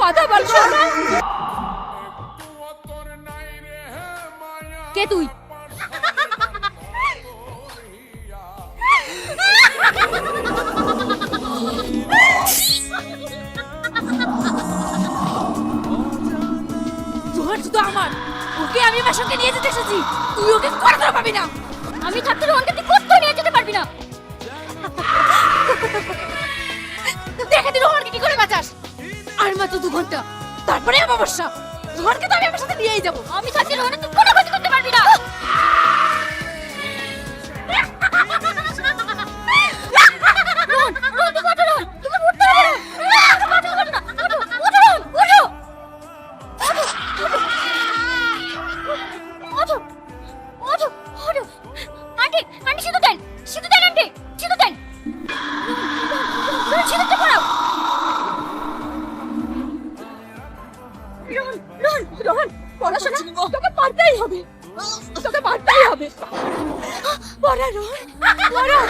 কথা বল কে তুই? রোহন শুধু আমার, ওকে আমি আমার সঙ্গে নিয়ে যেতে এসেছি। তুই ওকে কোথাও পাবি না। আমি থাকতে রোহনকে তুই কোথাও নিয়ে যেতে পারবি না। দেখে তুই রোহনকে কি করে বাঁচাস। আর মাত্র 2 ঘন্টা, তারপরে অমাবস্যা। রোহনকে তো আমি আমার সাথে নিয়েই যাবো। আমি থাকতে রোহনের তুই কোনো ক্ষতি করতে পারবি না। রোহন, রোহন তুই কথা রোহন, তুমি উঠতে পারো না। কথা বল না, ওঠো, রোহন, ওঠো। ওঠো, ওঠো, ওঠো। আন্টি, আন্টি সিঁদুর দেন, সিঁদুর দেন আন্টি, সিঁদুর দেন। রোহন সিঁদুরটা পরাও। রোহন, রোহন, রোহন, পড়াশোনা তোকে পারতেই হবে, তোকে পারতেই হবে। পড়া রোহন, পড়া।